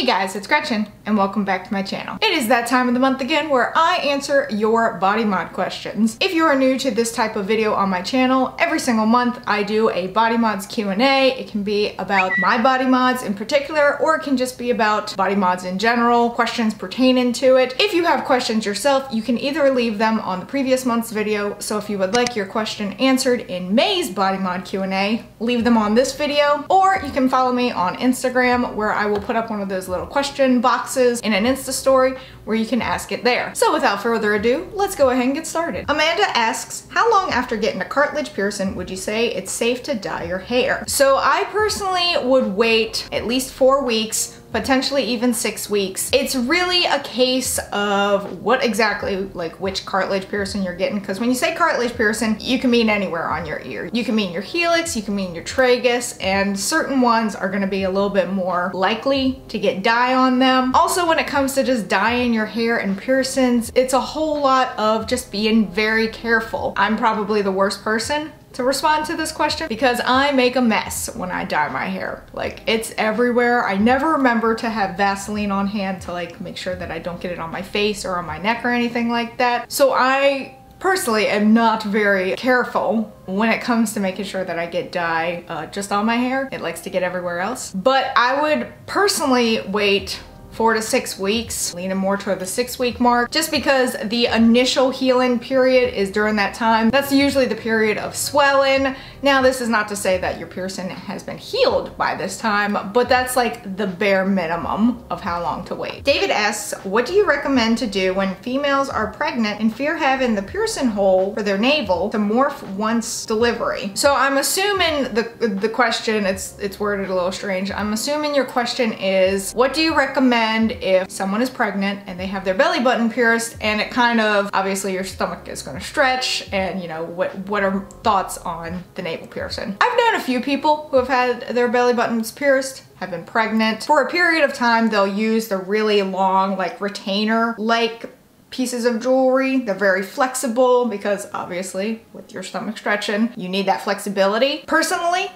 guys, it's Gretchen and welcome back to my channel. It is that time of the month again where I answer your body mod questions. If you are new to this type of video on my channel, every single month I do a body mods Q&A. It can be about my body mods in particular, or it can just be about body mods in general, questions pertaining to it. If you have questions yourself, you can either leave them on the previous month's video, so if you would like your question answered in May's body mod Q&A, leave them on this video, or you can follow me on Instagram where I will put up one of those little question boxes in an Insta story where you can ask it there. So without further ado, let's go ahead and get started. Amanda asks, how long after getting a cartilage piercing would you say it's safe to dye your hair? So I personally would wait at least 4 weeks, potentially even 6 weeks. It's really a case of what exactly, like which cartilage piercing you're getting, because when you say cartilage piercing, you can mean anywhere on your ear. You can mean your helix, you can mean your tragus, and certain ones are gonna be a little bit more likely to get dye on them. Also, when it comes to just dyeing your hair and piercings, it's a whole lot of just being very careful. I'm probably the worst person to respond to this question because I make a mess when I dye my hair. Like, it's everywhere. I never remember to have Vaseline on hand to like make sure that I don't get it on my face or on my neck or anything like that. So I personally am not very careful when it comes to making sure that I get dye just on my hair. It likes to get everywhere else. But I would personally wait 4 to 6 weeks, leaning more toward the 6-week mark, just because the initial healing period is during that time. That's usually the period of swelling. Now, this is not to say that your piercing has been healed by this time, but that's like the bare minimum of how long to wait. David asks, what do you recommend to do when females are pregnant and fear having the piercing hole for their navel to morph once delivery? So I'm assuming the question, it's worded a little strange. I'm assuming your question is, what do you recommend if someone is pregnant and they have their belly button pierced and it kind of, obviously your stomach is going to stretch, and you know, what are thoughts on the navel piercing? I've known a few people who have had their belly buttons pierced, have been pregnant. For a period of time, they'll use the really long, like retainer-like pieces of jewelry. They're very flexible because obviously with your stomach stretching, you need that flexibility. Personally,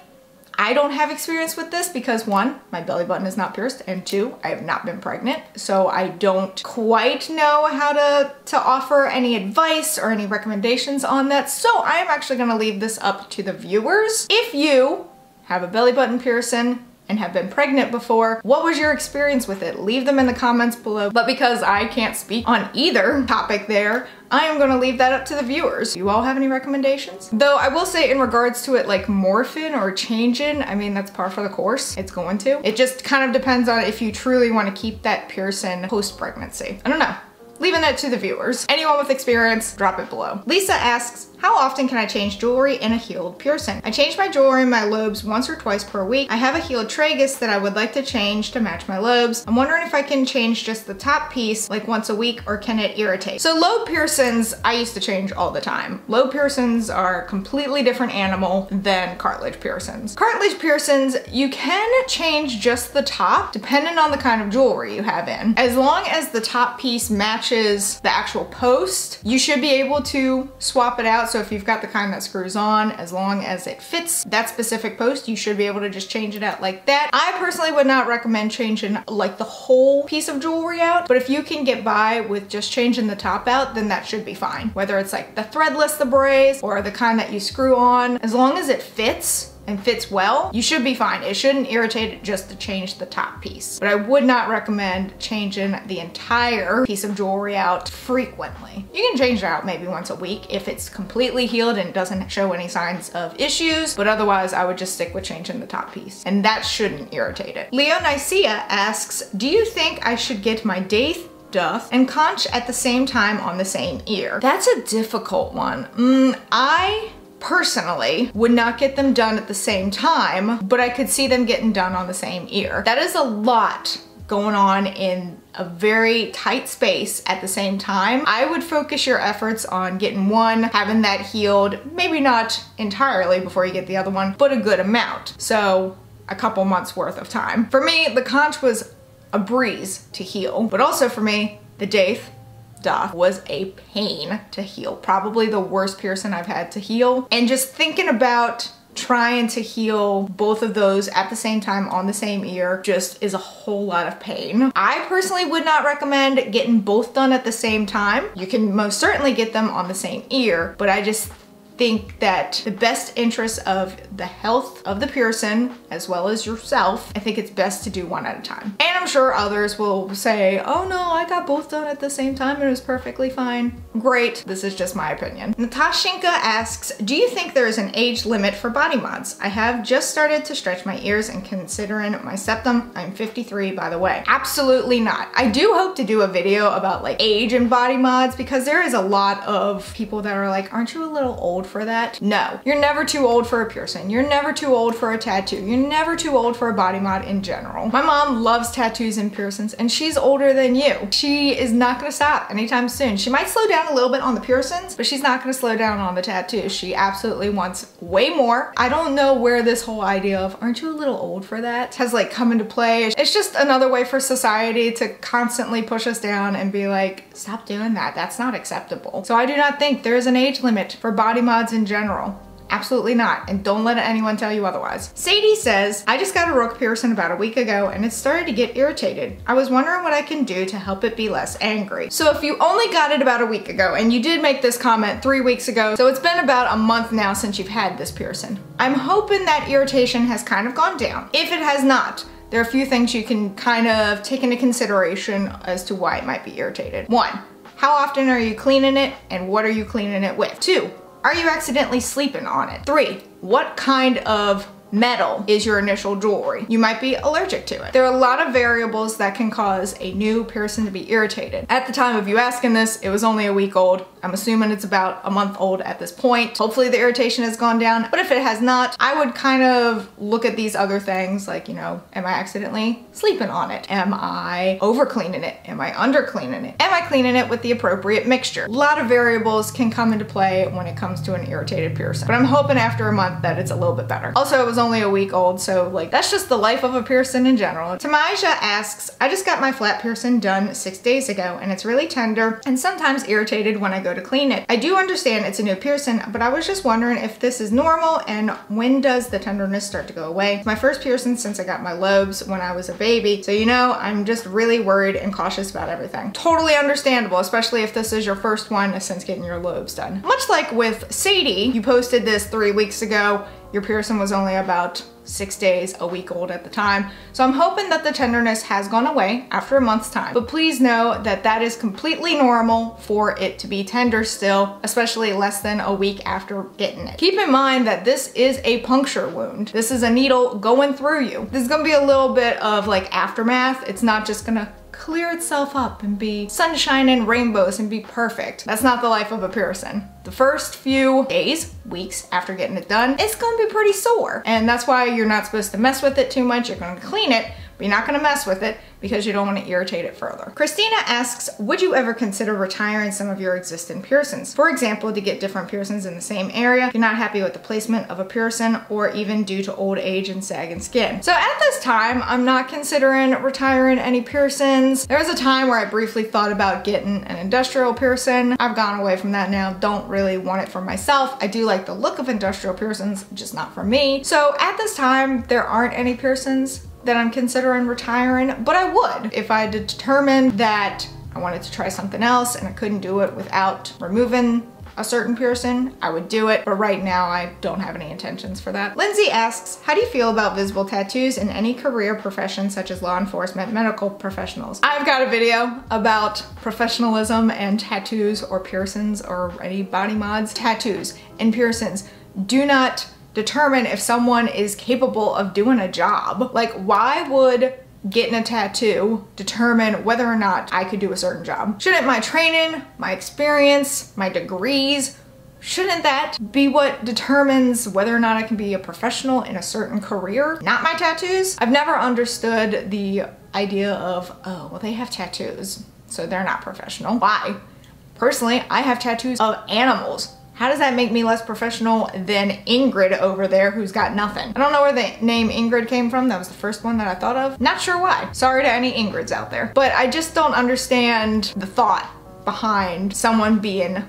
I don't have experience with this because 1, my belly button is not pierced, and 2, I have not been pregnant, so I don't quite know how to offer any advice or any recommendations on that. So I'm actually gonna leave this up to the viewers. If you have a belly button piercing and have been pregnant before, what was your experience with it? Leave them in the comments below. But because I can't speak on either topic there, I am gonna leave that up to the viewers. Do you all have any recommendations? Though I will say, in regards to it like morphing or changing, I mean, that's par for the course. It's going to. It just kind of depends on if you truly want to keep that piercing post-pregnancy. I don't know. Leaving that to the viewers. Anyone with experience, drop it below. Lisa asks, how often can I change jewelry in a healed piercing? I change my jewelry in my lobes once or twice per week. I have a healed tragus that I would like to change to match my lobes. I'm wondering if I can change just the top piece like once a week, or can it irritate? So lobe piercings, I used to change all the time. Lobe piercings are a completely different animal than cartilage piercings. Cartilage piercings, you can change just the top depending on the kind of jewelry you have in. As long as the top piece matches the actual post, you should be able to swap it out. So if you've got the kind that screws on, as long as it fits that specific post, you should be able to just change it out like that. I personally would not recommend changing like the whole piece of jewelry out, but if you can get by with just changing the top out, then that should be fine. Whether it's like the threadless brace or the kind that you screw on, as long as it fits and fits well, you should be fine. It shouldn't irritate it just to change the top piece. But I would not recommend changing the entire piece of jewelry out frequently. You can change it out maybe once a week if it's completely healed and doesn't show any signs of issues, but otherwise I would just stick with changing the top piece, and that shouldn't irritate it. Leonicea asks, do you think I should get my daith, duff, and conch at the same time on the same ear? That's a difficult one. I personally would not get them done at the same time, but I could see them getting done on the same ear. That is a lot going on in a very tight space at the same time. I would focus your efforts on getting one, having that healed, maybe not entirely before you get the other one, but a good amount. So a couple months worth of time. For me, the conch was a breeze to heal, but also for me, the daith, duff was a pain to heal. Probably the worst piercing I've had to heal. And just thinking about trying to heal both of those at the same time on the same ear just is a whole lot of pain. I personally would not recommend getting both done at the same time. You can most certainly get them on the same ear, but I just think that the best interest of the health of the pearson as well as yourself, I think it's best to do one at a time. And I'm sure others will say, oh no, I got both done at the same time and it was perfectly fine. Great, this is just my opinion. Natashinka asks, do you think there is an age limit for body mods? I have just started to stretch my ears and considering my septum. I'm 53 by the way. Absolutely not. I do hope to do a video about like age and body mods because there is a lot of people that are like, aren't you a little old for that? No, you're never too old for a piercing. You're never too old for a tattoo. You're never too old for a body mod in general. My mom loves tattoos and piercings and she's older than you. She is not gonna stop anytime soon. She might slow down a little bit on the piercings, but she's not gonna slow down on the tattoos. She absolutely wants way more. I don't know where this whole idea of, aren't you a little old for that, has like come into play. It's just another way for society to constantly push us down and be like, stop doing that. That's not acceptable. So I do not think there is an age limit for body mods in general. Absolutely not, and don't let anyone tell you otherwise. Sadie says, I just got a rook piercing about a week ago and it started to get irritated. I was wondering what I can do to help it be less angry. So if you only got it about a week ago, and you did make this comment 3 weeks ago, so it's been about a month now since you've had this piercing. I'm hoping that irritation has kind of gone down. If it has not, there are a few things you can kind of take into consideration as to why it might be irritated. 1, how often are you cleaning it and what are you cleaning it with? 2, are you accidentally sleeping on it? 3, what kind of metal is your initial jewelry? You might be allergic to it. There are a lot of variables that can cause a new piercing to be irritated. At the time of you asking this, it was only a week old. I'm assuming it's about a month old at this point. Hopefully the irritation has gone down, but if it has not, I would kind of look at these other things like, you know, am I accidentally sleeping on it? Am I over cleaning it? Am I under cleaning it? Am I cleaning it with the appropriate mixture? A lot of variables can come into play when it comes to an irritated piercing, but I'm hoping after a month that it's a little bit better. Also, it was only a week old, so like that's just the life of a piercing in general. Tamaja asks, I just got my flat piercing done 6 days ago and it's really tender and sometimes irritated when I go to clean it. I do understand it's a new piercing, but I was just wondering if this is normal and when does the tenderness start to go away? It's my first piercing since I got my lobes when I was a baby, so you know, I'm just really worried and cautious about everything. Totally understandable, especially if this is your first one since getting your lobes done. Much like with Sadie, you posted this 3 weeks ago. Your piercing was only about 6 days, a week old at the time. So I'm hoping that the tenderness has gone away after a month's time. But please know that that is completely normal for it to be tender still, especially less than a week after getting it. Keep in mind that this is a puncture wound. This is a needle going through you. There's gonna be a little bit of like aftermath. It's not just gonna clear itself up and be sunshine and rainbows and be perfect. That's not the life of a piercing. The first few days, weeks after getting it done, it's gonna be pretty sore. And that's why you're not supposed to mess with it too much. You're gonna clean it, but you're not gonna mess with it because you don't wanna irritate it further. Christina asks, would you ever consider retiring some of your existing piercings? For example, to get different piercings in the same area, if you're not happy with the placement of a piercing or even due to old age and sagging skin. So at this time, I'm not considering retiring any piercings. There was a time where I briefly thought about getting an industrial piercing. I've gone away from that now. Don't really want it for myself. I do like the look of industrial piercings, just not for me. So at this time, there aren't any piercings that I'm considering retiring, but I would if I determined that I wanted to try something else and I couldn't do it without removing a certain piercing, I would do it, but right now I don't have any intentions for that. Lindsay asks, how do you feel about visible tattoos in any career profession such as law enforcement, medical professionals? I've got a video about professionalism and tattoos or piercings or any body mods. Tattoos and piercings do not determine if someone is capable of doing a job. Like, why would getting a tattoo determine whether or not I could do a certain job? Shouldn't my training, my experience, my degrees, shouldn't that be what determines whether or not I can be a professional in a certain career? Not my tattoos. I've never understood the idea of, oh, well, they have tattoos, so they're not professional. Why? Personally, I have tattoos of animals. How does that make me less professional than Ingrid over there who's got nothing? I don't know where the name Ingrid came from. That was the first one that I thought of. Not sure why. Sorry to any Ingrids out there. But I just don't understand the thought behind someone being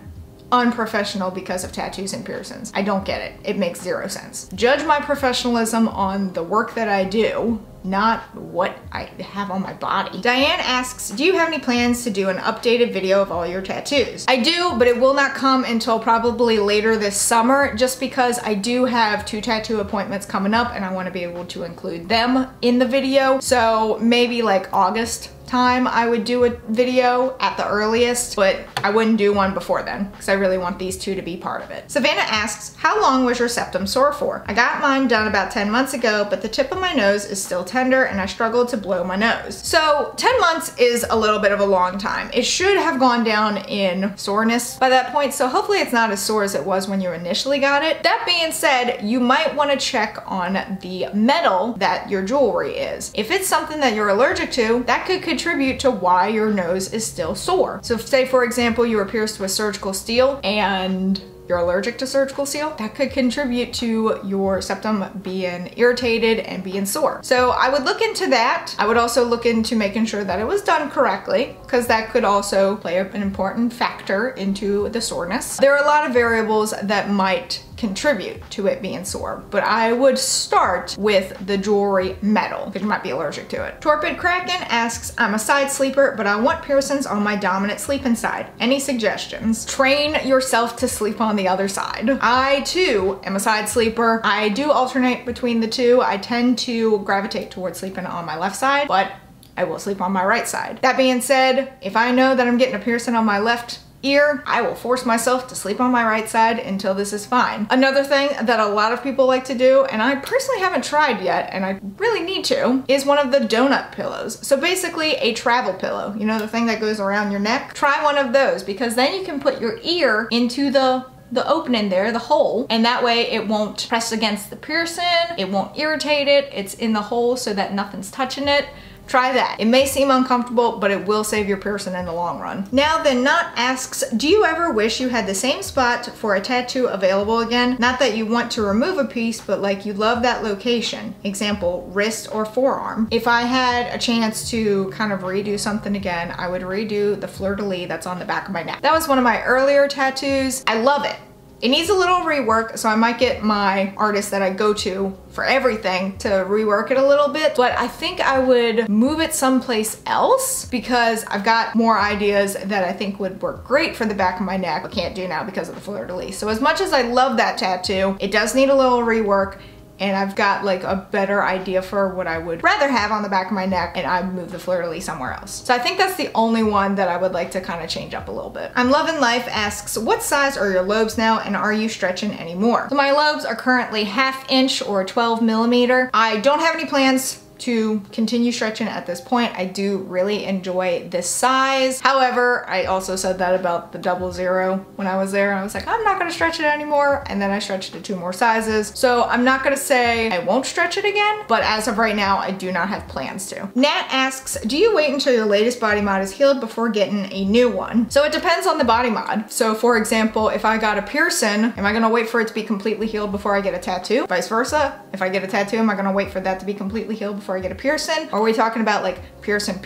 unprofessional because of tattoos and piercings. I don't get it. It makes zero sense. Judge my professionalism on the work that I do, not what I have on my body. Diane asks, do you have any plans to do an updated video of all your tattoos? I do, but it will not come until probably later this summer, just because I do have 2 tattoo appointments coming up and I want to be able to include them in the video. So maybe like August time I would do a video at the earliest, but I wouldn't do one before then because I really want these 2 to be part of it. Savannah asks, how long was your septum sore for? I got mine done about 10 months ago, but the tip of my nose is still tender and I struggled to blow my nose. So 10 months is a little bit of a long time. It should have gone down in soreness by that point, so hopefully it's not as sore as it was when you initially got it. That being said, you might want to check on the metal that your jewelry is. If it's something that you're allergic to, that could contribute to why your nose is still sore. So say for example you were pierced with surgical steel and you're allergic to surgical steel, that could contribute to your septum being irritated and being sore. So I would look into that. I would also look into making sure that it was done correctly, because that could also play an important factor into the soreness. There are a lot of variables that might contribute to it being sore, but I would start with the jewelry metal because you might be allergic to it. Torpid Kraken asks, I'm a side sleeper, but I want piercings on my dominant sleeping side. Any suggestions? Train yourself to sleep on the other side. I too am a side sleeper. I do alternate between the 2. I tend to gravitate towards sleeping on my left side, but I will sleep on my right side. That being said, if I know that I'm getting a piercing on my left ear, I will force myself to sleep on my right side until this is fine. Another thing that a lot of people like to do, and I personally haven't tried yet, and I really need to, is one of the donut pillows. So basically a travel pillow, you know, the thing that goes around your neck. Try one of those, because then you can put your ear into the opening there, the hole, and that way it won't press against the piercing, it won't irritate it, it's in the hole so that nothing's touching it. Try that. It may seem uncomfortable, but it will save your piercing in the long run. Now then, Not asks, do you ever wish you had the same spot for a tattoo available again? Not that you want to remove a piece, but like you love that location. Example, wrist or forearm. If I had a chance to kind of redo something again, I would redo the fleur-de-lis that's on the back of my neck. That was one of my earlier tattoos. I love it. It needs a little rework, so I might get my artist that I go to for everything to rework it a little bit, but I think I would move it someplace else because I've got more ideas that I think would work great for the back of my neck, but can't do now because of the fleur-de-lis. So as much as I love that tattoo, it does need a little rework, and I've got like a better idea for what I would rather have on the back of my neck, and I'd move the fleur-de-lis somewhere else. So I think that's the only one that I would like to kind of change up a little bit. I'm Loving Life asks, what size are your lobes now, and are you stretching anymore? So my lobes are currently 1/2 inch or 12 millimeter. I don't have any plans to continue stretching at this point. I do really enjoy this size. However, I also said that about the 00 when I was there. I was like, I'm not gonna stretch it anymore. And then I stretched it 2 more sizes. So I'm not gonna say I won't stretch it again, but as of right now, I do not have plans to. Nat asks, do you wait until your latest body mod is healed before getting a new one? So it depends on the body mod. So for example, if I got a piercing, am I gonna wait for it to be completely healed before I get a tattoo? Vice versa. If I get a tattoo, am I gonna wait for that to be completely healed before I get a piercing? Or are we talking about like piercing,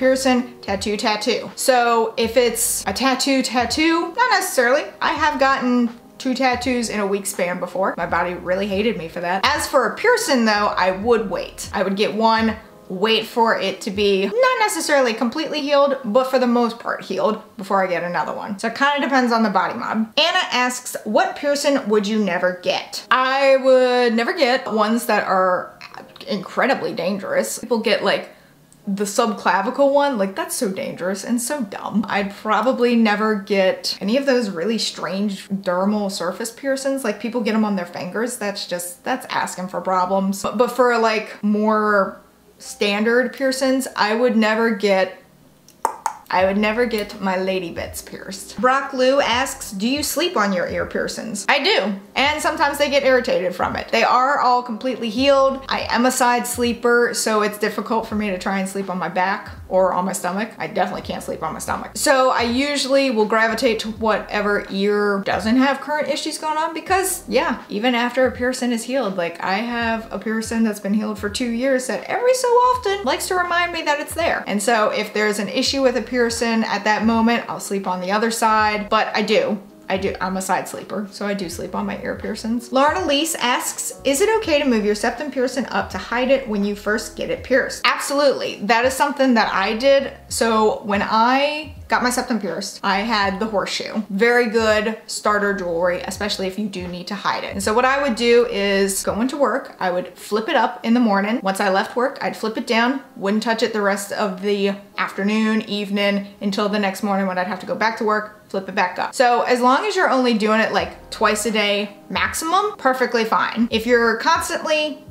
tattoo, tattoo? So if it's a tattoo, not necessarily. I have gotten 2 tattoos in a week span before. My body really hated me for that. As for a piercing though, I would wait. I would get one, wait for it to be not necessarily completely healed, but for the most part healed before I get another one. So it kind of depends on the body mod. Anna asks, what piercing would you never get? I would never get ones that are incredibly dangerous. People get like the subclavicle one, like that's so dangerous and so dumb. I'd probably never get any of those really strange dermal surface piercings. Like people get them on their fingers. That's asking for problems. But for like more standard piercings, I would never get my lady bits pierced. Brock Lou asks, do you sleep on your ear piercings? I do, and sometimes they get irritated from it. They are all completely healed. I am a side sleeper, so it's difficult for me to try and sleep on my back or on my stomach. I definitely can't sleep on my stomach. So I usually will gravitate to whatever ear doesn't have current issues going on because yeah, even after a piercing is healed, like I have a piercing that's been healed for 2 years that every so often likes to remind me that it's there. And so if there's an issue with a piercing at that moment, I'll sleep on the other side, but I do. I'm a side sleeper, so I do sleep on my ear piercings. Lauren Elise asks, is it okay to move your septum piercing up to hide it when you first get it pierced? Absolutely. That is something that I did. So when I got my septum pierced, I had the horseshoe. Very good starter jewelry, especially if you do need to hide it. And so what I would do is go into work, I would flip it up in the morning. Once I left work, I'd flip it down, wouldn't touch it the rest of the afternoon, evening, until the next morning when I'd have to go back to work, flip it back up. So as long as you're only doing it like twice a day maximum, perfectly fine. If you're constantly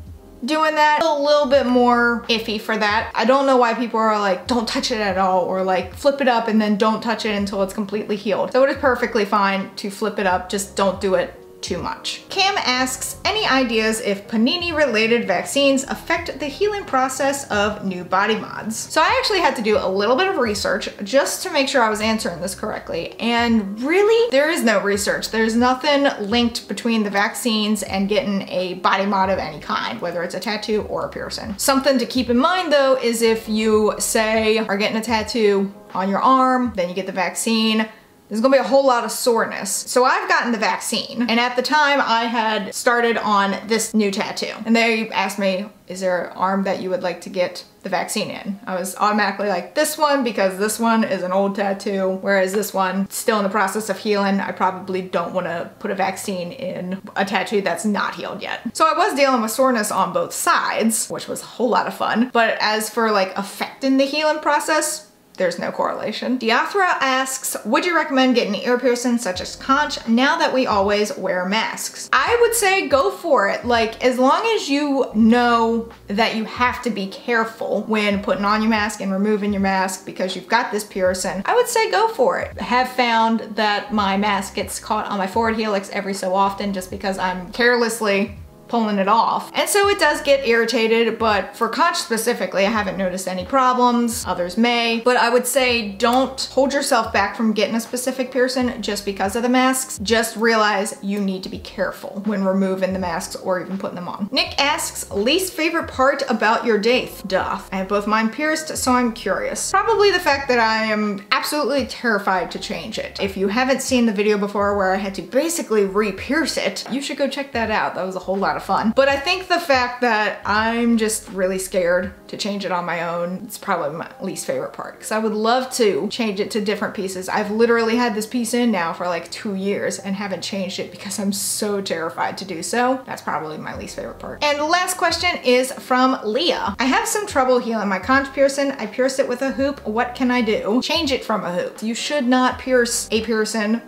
doing that, a little bit more iffy for that. I don't know why people are like, don't touch it at all, or like flip it up and then don't touch it until it's completely healed. So it is perfectly fine to flip it up, just don't do it too much. Cam asks, any ideas if panini related vaccines affect the healing process of new body mods? So I actually had to do a little bit of research just to make sure I was answering this correctly. And really, there is no research. There's nothing linked between the vaccines and getting a body mod of any kind, whether it's a tattoo or a piercing. Something to keep in mind though is if you say are getting a tattoo on your arm, then you get the vaccine, there's gonna be a whole lot of soreness. So I've gotten the vaccine, and at the time I had started on this new tattoo. And they asked me, is there an arm that you would like to get the vaccine in? I was automatically like, this one, because this one is an old tattoo, whereas this one, still in the process of healing. I probably don't wanna put a vaccine in a tattoo that's not healed yet. So I was dealing with soreness on both sides, which was a whole lot of fun. But as for like affecting the healing process, there's no correlation. Diathra asks, would you recommend getting an ear piercing such as conch now that we always wear masks? I would say go for it. Like, as long as you know that you have to be careful when putting on your mask and removing your mask because you've got this piercing, I would say go for it. I have found that my mask gets caught on my forward helix every so often just because I'm carelessly pulling it off. And so it does get irritated, but for conch specifically, I haven't noticed any problems. Others may, but I would say don't hold yourself back from getting a specific piercing just because of the masks. Just realize you need to be careful when removing the masks or even putting them on. Nick asks, least favorite part about your daith? Doth. I have both mine pierced, so I'm curious. Probably the fact that I am absolutely terrified to change it. If you haven't seen the video before where I had to basically re-pierce it, you should go check that out. That was a whole lot of fun. But I think the fact that I'm just really scared to change it on my own, it's probably my least favorite part, because I would love to change it to different pieces. I've literally had this piece in now for like 2 years and haven't changed it because I'm so terrified to do so. That's probably my least favorite part. And the last question is from Leah. I have some trouble healing my conch piercing. I pierced it with a hoop. What can I do? Change it from a hoop. You should not pierce a piercing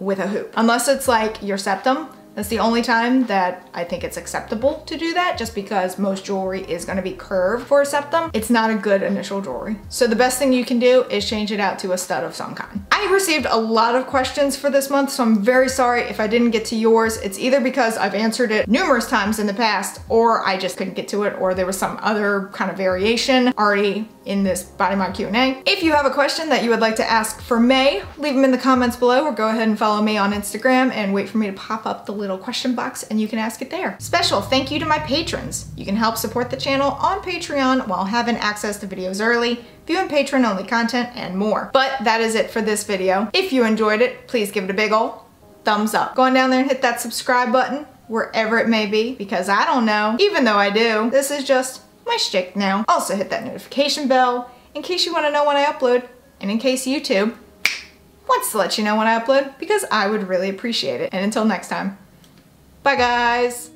with a hoop unless it's like your septum. That's the only time that I think it's acceptable to do that, just because most jewelry is gonna be curved for a septum. It's not a good initial jewelry. So the best thing you can do is change it out to a stud of some kind. I received a lot of questions for this month, so I'm very sorry if I didn't get to yours. It's either because I've answered it numerous times in the past, or I just couldn't get to it, or there was some other kind of variation already in this body mod Q&A. If you have a question that you would like to ask for May, leave them in the comments below, or go ahead and follow me on Instagram and wait for me to pop up the little question box and you can ask it there. Special thank you to my patrons. You can help support the channel on Patreon while having access to videos early, viewing patron-only content, and more. But that is it for this video. If you enjoyed it, please give it a big ol' thumbs up. Go on down there and hit that subscribe button, wherever it may be, because I don't know, even though I do. This is just my shtick now. Also hit that notification bell in case you want to know when I upload, and in case YouTube wants to let you know when I upload, because I would really appreciate it. And until next time, bye guys!